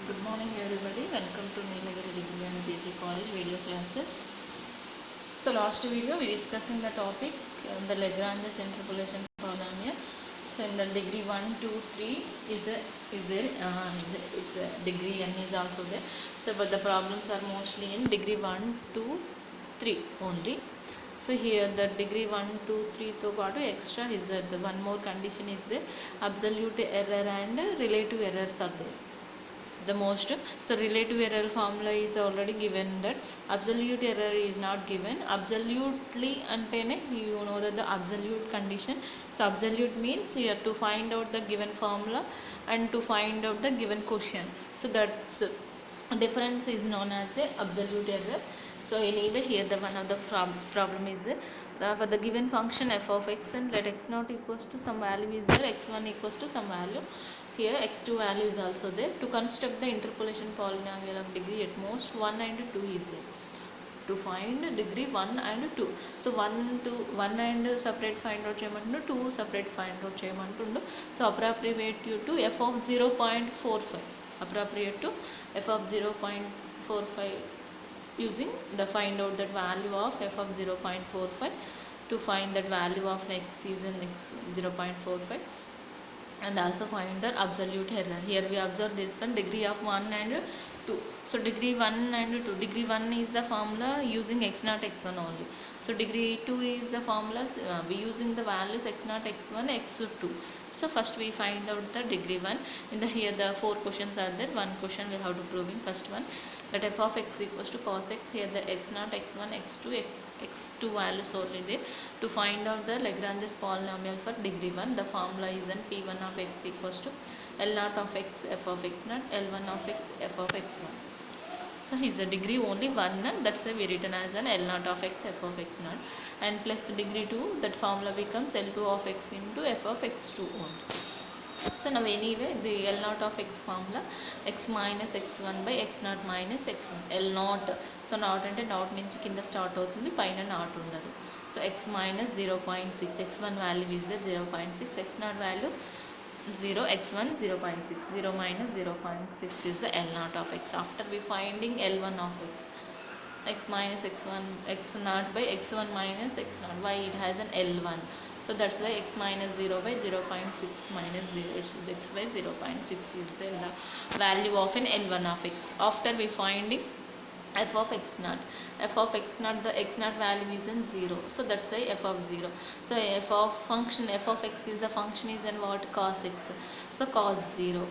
Good morning everybody. Welcome to Nilagiri Degree and PG College video classes. So last video we discussing the topic the Lagrange's interpolation polynomial. So in the degree 1, 2, 3 it's a degree n is also there. So but the problems are mostly in degree 1, 2, 3 only. So here the degree 1, 2, 3 to part extra is that the one more condition is there, absolute error and relative errors are there the most. So relative error formula is already given, that absolute error is not given. Absolutely antene you know that the absolute condition. So absolute means here to find out the given formula and to find out the given question. So that's difference is known as the absolute error. So anyway here the one of the problem is for the given function f of x and let x naught equals to some value is there, x1 equals to some value, here x2 value is also there. To construct the interpolation polynomial of degree at most 1 and 2 is there. To find degree 1 and 2. So 1 and separate find out cheyamantundu, 2 separate find out cheyamantundu. So appropriate to f of 0.45, appropriate to f of 0.45 using the find out that value of f of 0.45. To find that value of x is in x 0.45 and also find the absolute error. Here we observe this one degree of 1 and 2. So degree 1 and 2, degree 1 is the formula using x naught x1 only. So degree 2 is the formula we using the values x naught x1 x2. So first we find out the degree 1. In the here the 4 questions are there. One question we have to proving. First one, that f of x equals to cos x. Here the x naught x1 x2 x2 values only there. To find out the Lagrange's polynomial for degree 1, the formula is in p1 of x equals to L naught of x f of x naught L1 of x f of x1. So is the degree only 1, that's why we written as an L naught of x f of x naught, and plus degree 2, that formula becomes L2 of x into f of x2 only. So now anyway the L naught of x formula x minus x1 by x naught minus x1 L naught. So naught ante naught nunchi kinda start avutundi, paina naught undadu. So x minus 0.6, x1 value is the 0.6, x naught value 0, x1 0.6, 0 minus 0.6 is the L naught of x. After we finding L1 of x minus x1 x naught by x1 minus x naught, why it has an L1. So that's why x minus 0 by 0.6 minus 0, it's x by 0.6 is the value of an L1 of x. After we finding f of x naught, f of x naught, the x naught value is in 0, so that's why f of 0. So f of function f of x is the function is in what, cos x. So cos 0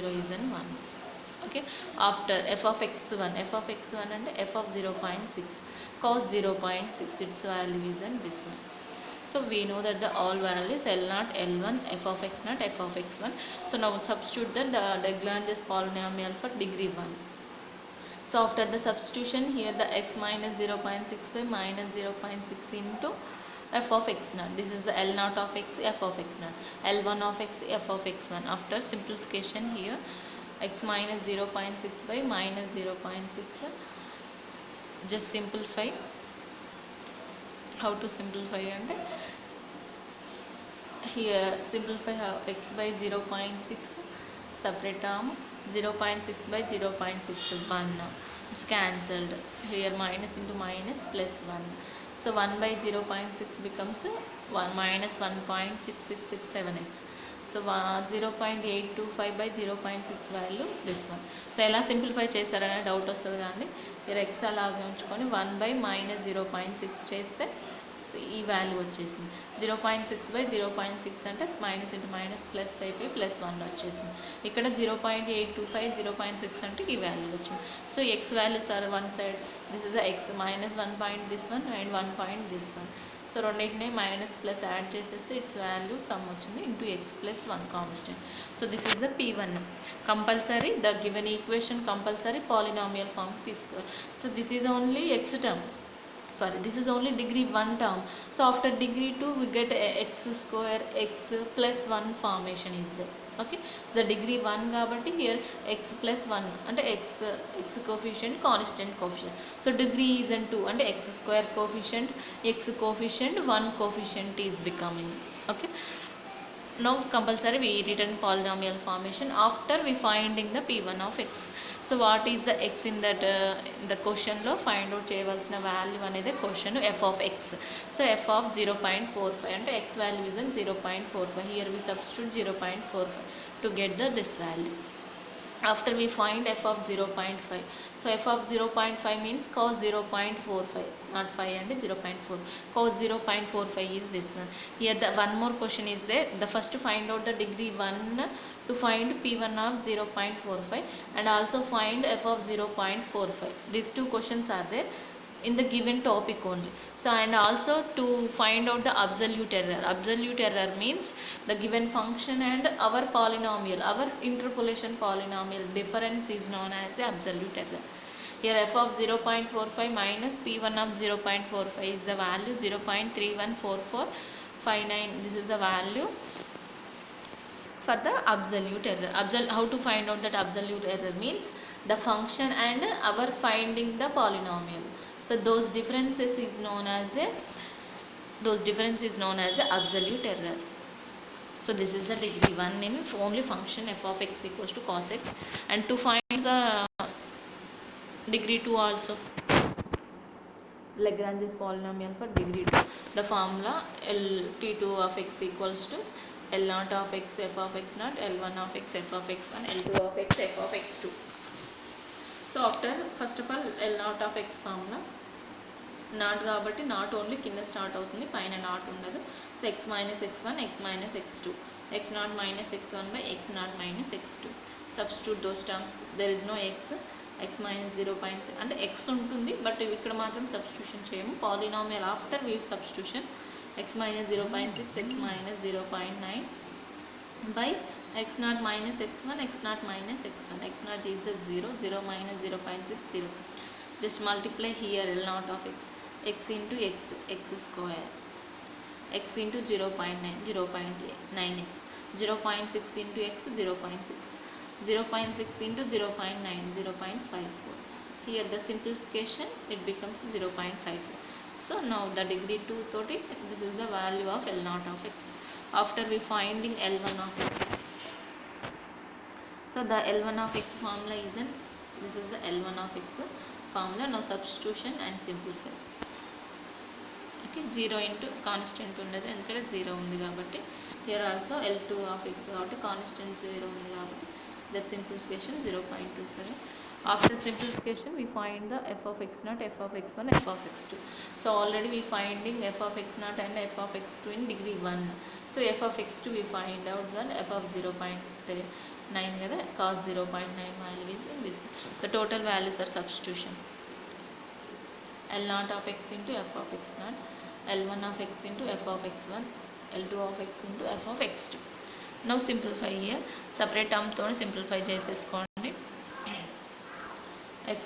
is in 1. Okay, after f of x1 and f of 0.6 cos 0.6, its value is in this one. So we know that the all values L naught L1 f of x naught f of x1. So now substitute the Lagrange's polynomial for degree 1. So after the substitution, here the x minus 0.6 by minus 0.6 into f of x naught. This is the L naught of x f of x naught, L1 of x f of x1. After simplification, here x minus 0.6 by minus 0.6, just simplify. How to simplify? And here simplify how x by 0.6 separate term, 0.6 by 0.6 1, it's cancelled. Here minus into minus plus 1. So 1 by 0.6 becomes 1 minus 1.6667x. So 0.825 by 0.6 value this one. So ఎలా simplify చేస్తారనే doubt వస్తుంది కానీ మీరు x అలాగే ఉంచుకొని 1 by minus 0.6 చేస్తే so ఈ value వచ్చేసింది. 0.6 by 0.6 అంటే మైనస్ ఇంటూ మైనస్ ప్లస్ అయిపోయి ప్లస్ 1 వచ్చేసింది. ఇక్కడ 0.825 0.6 అంటే ఈ వాల్యూ వచ్చింది. So x values are one side, this is the x minus 1 point this one and 1 point this one. So రెండింటిని మైనస్ ప్లస్ యాడ్ చేసేస్తే ఇట్స్ వాల్యూ సమ్ వచ్చింది into x plus 1 constant. So this is the P1. Compulsory the given equation compulsory polynomial form తీసుకోవాలి. So this is only X term, sorry, this is only degree 1 term. So after degree 2 we get x square x plus 1 formation is there. Okay, the degree 1 kabatti here x plus 1 and x coefficient constant coefficient. So degree is in 2 and x square coefficient, x coefficient, 1 coefficient is becoming. Okay, Now compulsory we return polynomial formation after we finding the p1 of x. So what is the x in that the question lo find out cheyavalsina value anedi question f of x. So f of 0.45 and x value is in 0.45. Here we substitute 0.45 to get this value. After we find f of 0.5, so f of 0.5 means cos 0.45, not 5 and 0.4. Cos 0.45 is this one. Here the one more question is there. The first find out the degree 1 to find p1 of 0.45 and also find f of 0.45. These two questions are there in the given topic only. So and also to find out the absolute error. Absolute error means the given function and our polynomial, our interpolation polynomial difference is known as the absolute error. Here f of 0.45 minus p1 of 0.45 is the value 0.314459. This is the value for the absolute error. How to find out that absolute error means the function and our finding the polynomial. So those differences is known as a absolute error. So this is the degree 1 in only function f of x equals to cos x. And to find the degree 2 also, Lagrange's polynomial for degree 2, the formula T2 of x equals to L0 of x f of x naught, L1 of x f of x1, L2 of x f of x2. So after first of all L0 of x formula, naught కాబట్టి naught only కింద start అవుతుంది, పైన naught ఉండదు. So x minus x1 x minus x2, x0 minus x1 by x0 minus x2. Substitute those terms. There is no x minus 0.6 అంటే x ఉంటుంది but ఇక్కడ మాత్రం substitution చేయము. Polynomial after we substitution x minus 0.6 x minus 0.9 by x0 minus x1 x0 minus x1. x0 is the 0 minus 0.6 0. Just multiply here L0 of x into x square, x into 0.9 0.9x, 0.6 into x 0.6, 0.6 into 0.9 0.54. Here the simplification it becomes 0.54. So now the degree 2 toti this is the value of L0 of x. After we finding L1 of x, so the L1 of x formula is in, this is the L1 of x formula. Now substitution and simplify. Okay, 0 into constant ఉండదు ఎందుకంటే 0 ఉంది కాబట్టి. Here also L2 of x కాబట్టి constant 0 ఉంది కాబట్టి that simplification 0.27. After simplification we find the f of x0, f of x1, f of x2. So already we finding f of x0 and f of x2 in degree 1. So f of x2 we find out that f of 0.9 kada, cos 0.9 value is in this. The total values are substitution. L0 of x into f of x0, L1 of x into f of x1, L2 of x into f of x2. Now simplify here. Separate term తోని simplify చేసేసుకోండి. x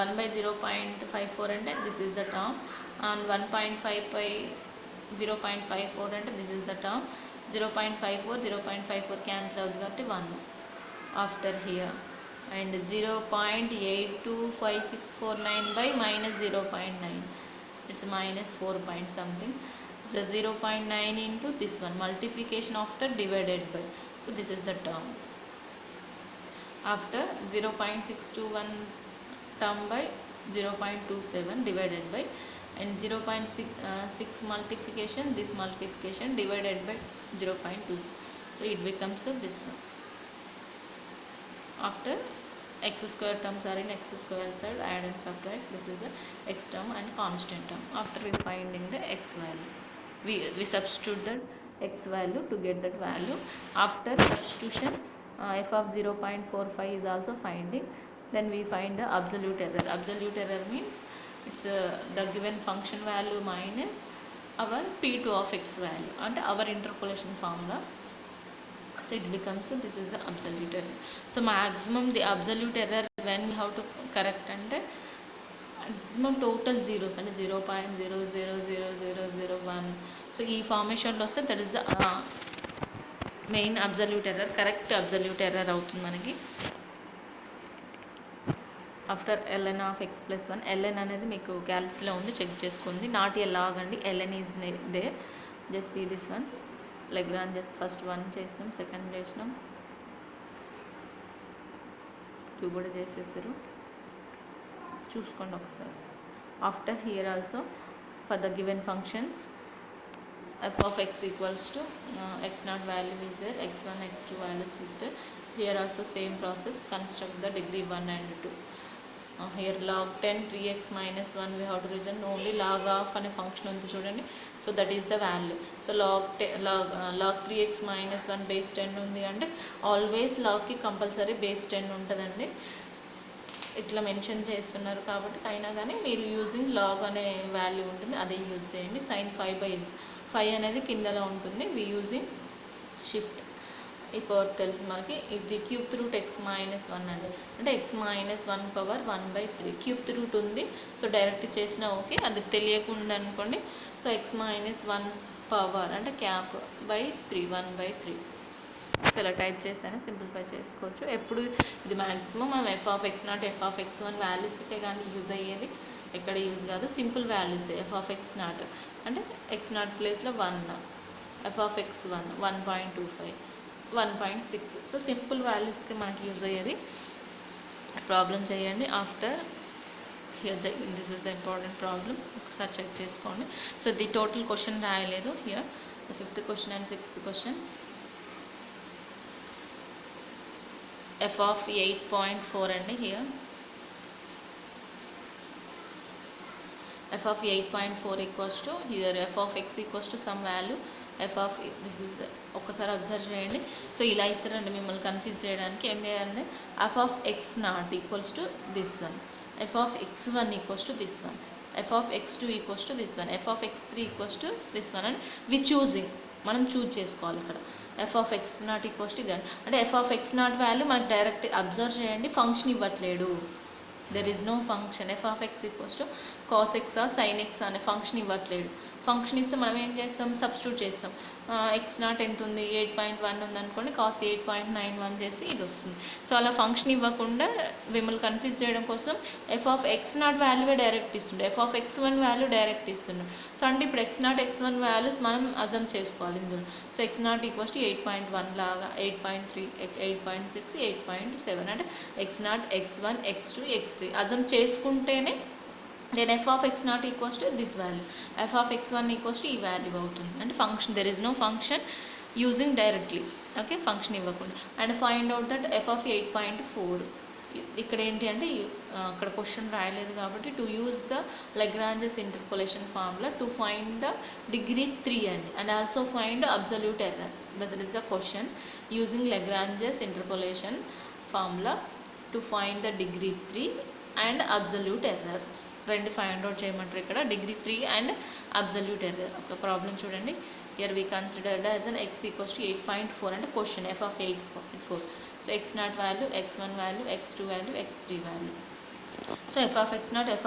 1 by 0.54 అంటే this is the term, and 1.5 by 0.54 అంటే this is the term. 0.54 cancel అవుతుంది కాబట్టి 1 after here, and 0.825649 by minus 0.9, it's minus 4 point something. So 0.9 into this one, multiplication after divided by, so this is the term. After 0.621 term by 0.27 divided by, and 0.6 multiplication, this multiplication divided by 0.2, so it becomes this one. After x square terms are in x square side, add and subtract, this is the x term and constant term. After we finding the x value, we substitute that x value to get that value. After substitution f of 0.45 is also finding, then we find the absolute error. Absolute error means it's the given function value minus our p2 of x value and our interpolation formula. So it becomes, this is the absolute error. So maximum the absolute error when we have to correct అంటే maximum total zeros అంటే 0.000001. So ఈ ఫార్మేషన్లో వస్తే that is the main absolute error, correct absolute error అవుతుంది మనకి. After ln of x plus 1, ln అనేది మీకు క్యాల్సిలో ఉంది, చెక్ చేసుకోండి. నాట్ ఏ లాగ్ అండి, ln is there, just see this one. Lagrange's first 1 చేసినాం, సెకండ్ చేసినాం, 2 కూడా చేసేసారు, చూసుకోండి ఒకసారి. After here also for the given functions f of x equals to x0 value is there, x1 x2 values is there. Here also same process, construct the degree 1 and 2. Here log 10 3x minus 1 we have to represent only log of అనే function ఉంది చూడండి. So that is the value. So log 3x minus 1 base 10 ఉంది అంటే always లాగ్కి compulsory base 10 ఉంటుందండి. ఇట్లా mention చేస్తున్నారు కాబట్టి అయినా కానీ మీరు యూజింగ్ లాగ్ అనే వాల్యూ ఉంటుంది, అదే యూజ్ చేయండి. sin 5/x 5 అనేది కిందలో ఉంటుంది, వి యూజింగ్ షిఫ్ట్. ఇప్పుడు తెలుసు మనకి ఇది క్యూబ్ రూట్ x మైనస్ 1 అండి, అంటే x minus 1 power 1/3 cube root ఉంది. సో డైరెక్ట్ చేసినా ఓకే, అది తెలియకుండా అనుకోండి. సో x మైనస్ 1 పవర్ అంటే క్యాప్ బై 3 1/3. సో ఇలా టైప్ చేస్తేనే సింప్లిఫై చేసుకోవచ్చు. ఎప్పుడు ఇది మ్యాక్సిమం మనం f(x0) f(x1) వాల్యూస్కే కానీ యూజ్ అయ్యేది, ఎక్కడ యూజ్ కాదు. సింపుల్ వాల్యూస్ f(x0) అంటే x0 ప్లేస్లో 1, f(x1) 1.25 1.6. సో సింపుల్ వాల్యూస్కి మనకి యూజ్ అయ్యేది. ప్రాబ్లం చేయండి. After here this is the important problem, ఒకసారి చెక్ చేసుకోండి. సో ది టోటల్ క్వశ్చన్ రాయలేదు. Here the 5th question and 6th question. f of 8.4 అండి. Here f of 8.4 equals to hear f of x equals to some value f of this is ఒక్కసారి observe చేయండి. So ఇలా ఇస్తారండి మిమ్మల్ని confuse చేయడానికి. ఏం చేయాలంటే f of x0 equals to this one, f of x1 equals to this one, f of x2 equals to this one, f of x3 equals to this one and we choosing మనం choose చేసుకోవాలి. ఇక్కడ f of x0 equals to ఇది అంటే f of x0 value మనకు direct observe చేయండి, function ఇవ్వట్లేడు. There is no function. f of x equals to cos x sin x అనే function ఇవ్వట్లేడు. ఫంక్షన్ ఇస్తే మనం ఏం చేస్తాం, సబ్స్టిట్యూట్ చేస్తాం. x0 ఎంత ఉంది, 8.1 ఉంది అనుకోండి, cos 8.91 చేస్తే ఇది వస్తుంది. సో అలా ఫంక్షన్ ఇవ్వకుండా మిమ్మల్ని కన్ఫ్యూజ్ చేయడం కోసం f of x0 వాల్యూవే డైరెక్ట్ ఇస్తుండే, f of x1 value direct ఇస్తుండే. సో అంటే ఇప్పుడు x0 x1 వాల్యూస్ మనం అజమ్ చేసుకోవాలి ఇందులో. సో x0 ఈక్వల్స్ టు 8.1 లాగా 8.3 8.6 8.7 అంటే x0 x1 x2 x3 Azam చేసుకుంటేనే then f of x0 equals to this value, f of x1 equals to ఈ వాల్యూ అవుతుంది. అంటే function there is no function using directly, okay, function ఇవ్వకుండా. And find out that f of 8.4. ఇక్కడ ఏంటి అంటే అక్కడ question రాయలేదు కాబట్టి to use the Lagrange's interpolation formula to find the degree 3 అండి, and also find absolute error. That is the question using Lagrange's interpolation formula to find the degree 3 and absolute error. రెండు find out చేయమంటారు ఇక్కడ, degree 3 and absolute error. ఒక problem చూడండి. Here we considered as an x equals to 8.4 అంటే question f of 8.4. So x0 value, x1 value, x2 value, x3 value. So f of x0 f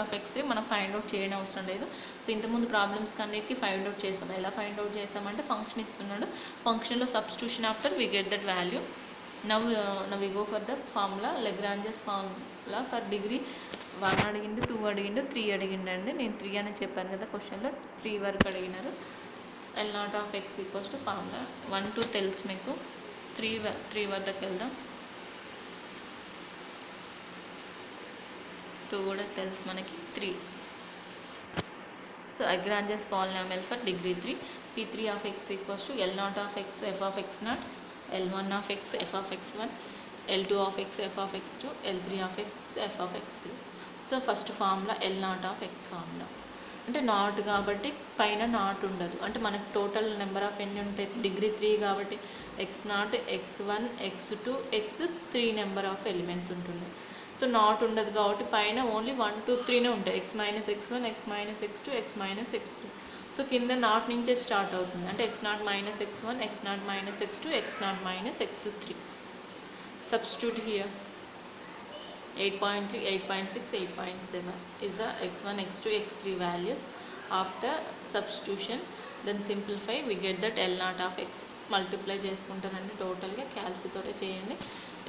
of x3 మనం find out చేయడం అవసరం లేదు. So ఇంతకుముందు problems అన్నిటికీ find out చేస్తాం. ఎలా find out చేస్తామంటే ఫంక్షన్ ఇస్తున్నాడు, ఫంక్షన్లో substitution after we get that value. Now we go for the formula, Lagrange's formula for degree 1 అడిగిండు, 2 అడిగిండు, 3 అడిగిండండి. నేను 3 అని చెప్పాను కదా క్వశ్చన్లో, 3 వరకు అడిగినారు. L0 of x equals to formula 1 2 తెలుసు మీకు, 3 వద్దకు వెళ్దాం. 2 కూడా తెలుసు మనకి, 3. So Lagrange's polynomial for degree 3, P3 of x equals to L0 of x f of x0, L1 of x f of x1, L2 of x f of x2, L3 of x f of x3. So first formula L0 of x formula అంటే not కాబట్టి పైన naught ఉండదు, అంటే మనకు total number of ఎన్ని ఉంటాయి, degree 3 కాబట్టి x0 x1 x2 x3 number of elements ఉంటుంది. సో నాట్ ఉండదు కాబట్టి పైన ఓన్లీ 1 2 3నే ఉంటాయి, x minus x1 x minus x2 x minus x3. So కింద నాట్ నుంచే స్టార్ట్ అవుతుంది, అంటే x0 minus x1 x0 minus x2 x0 minus x3. Substitute here 8.3 8.6 8.7 is the x1 x2 x3 values. After substitution then simplify we get that L0 of x. Multiply చేసుకుంటారండి టోటల్గా, క్యాల్సితోనే చేయండి.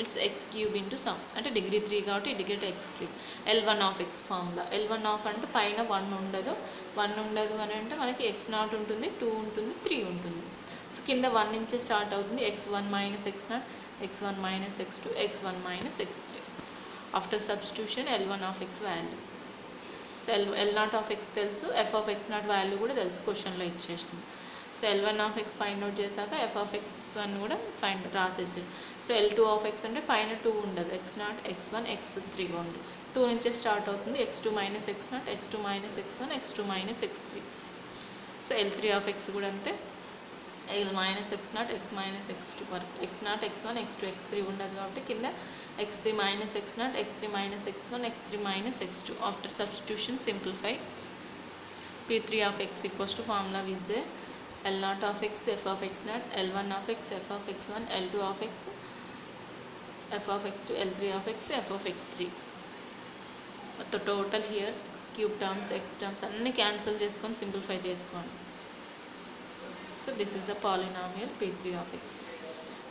It's x cube into some అంటే degree 3 కాబట్టి ఇది get x cube. L1 of x formula, L1 of అంటే పైన 1 ఉండదు అని అంటే మనకి x0 ఉంటుంది, 2 ఉంటుంది, 3 ఉంటుంది. సో కింద 1 నుంచే స్టార్ట్ అవుతుంది, x1 minus x0, x1 minus x2, x1 minus x3. After substitution L1 of x value. So L0 of x తెలుసు, f ఆఫ్ x0 వాల్యూ కూడా తెలుసు, క్వశ్చన్లో ఇచ్చేస్తుంది. So L1 of x find out చేశాక f of x1 కూడా రాసేసారు. So L2 of x అంటే పైన 2 ఉండదు, x0, x1, x3 ఉంది. 2 నుంచే స్టార్ట్ అవుతుంది, x2 minus x0, x2 minus x1, x2 minus x3. So L3 of x కూడా అంతే, L minus x0, x minus x2 వరకు, x0, x1, x2, x3 ఉండదు కాబట్టి కింద x3 minus x0, x3 minus x1, x3 minus x2. After substitution simplify, P3 of x equals to formula is there, L0 of x f of x0, L1 of x f of x1, L2 of x f of x2, L3 of x f of x3. So total here x cube terms, x terms అన్ని cancel చేసుకొని simplify చేసుకోండి. So this is the polynomial P3 of x.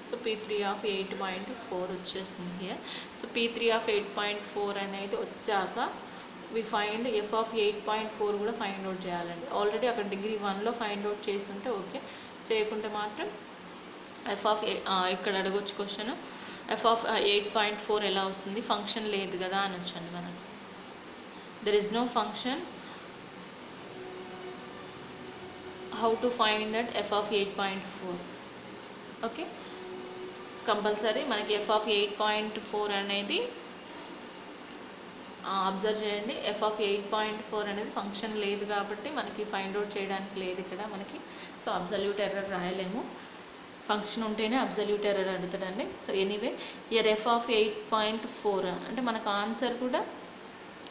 So P3 of 8.4 వచ్చేసింది here. So P3 of 8.4 అనేది వచ్చాక we find f of 8.4 కూడా find out చేయాలండి. Already అక్కడ degree 1లో find out చేస్తుంటే ఓకే, చేయకుంటే మాత్రం f ఆఫ్ ఇక్కడ అడగొచ్చు క్వశ్చన్, f ఆఫ్ 8.4 ఎలా వస్తుంది, ఫంక్షన్ లేదు కదా అని వచ్చండి మనకి. There is no function, how to find at f of 8.4. Okay, compulsory మనకి f ఆఫ్ 8.4 అనేది అబ్జర్వ్ చేయండి. f ఆఫ్ 8.4 అనేది ఫంక్షన్ లేదు కాబట్టి మనకి ఫైండ్ అవుట్ చేయడానికి లేదు ఇక్కడ మనకి. సో అబ్సల్యూట్ ఎర్రర్ రాయలేము, ఫంక్షన్ ఉంటేనే అబ్సల్యూట్ ఎర్రర్ అడుగుతాడండి. So anyway here f of 8.4 అంటే మనకు ఆన్సర్ కూడా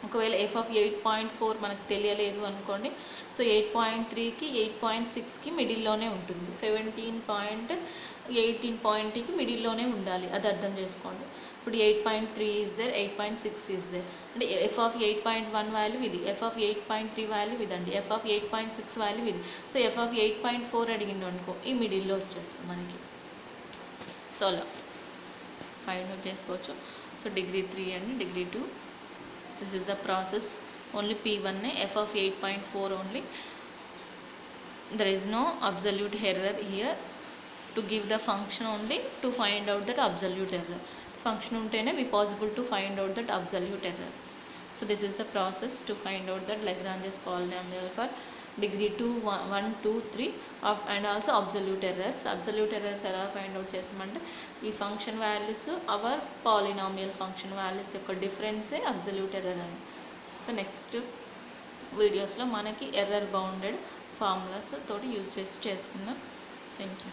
ఒకవేళ f ఆఫ్ 8.4 మనకు తెలియలేదు అనుకోండి, సో 8.3కి 8.6కి మిడిల్లోనే ఉంటుంది, 17.18కి మిడిల్లోనే ఉండాలి, అది అర్థం చేసుకోండి. ఇప్పుడు 8.3 ఈజ్ దేర్, 8.6 ఈజ్ దేర్ అంటే f ఆఫ్ 8.1 వాల్యూ ఇది, f ఆఫ్ 8.3 వాల్యూ ఇదండి, f ఆఫ్ 8.6 వాల్యూ ఇది. సో f ఆఫ్ 8.4 అడిగిండు అనుకో, ఈ మిడిల్లో వచ్చేస్తుంది మనకి. సో అలా ఫైండ్ అవుట్ చేసుకోవచ్చు. సో డిగ్రీ 3 అండి, degree 2, this is the process. Only P1 f of 8.4 only, there is no absolute error here. To give the function only to find out that absolute error, function untene be possible to find out that absolute error. So this is the process to find out that Lagrange's polynomial for degree 2, 1, 2, 3 and also absolute errors. Absolute errors ఎలా find out చేస్తామంటే ఈ function values our polynomial function values యొక్క డిఫరెన్సే absolute error అని. So next వీడియోస్లో మనకి error bounded formulas తోటి use చేసి చేసుకుందాం. Thank you.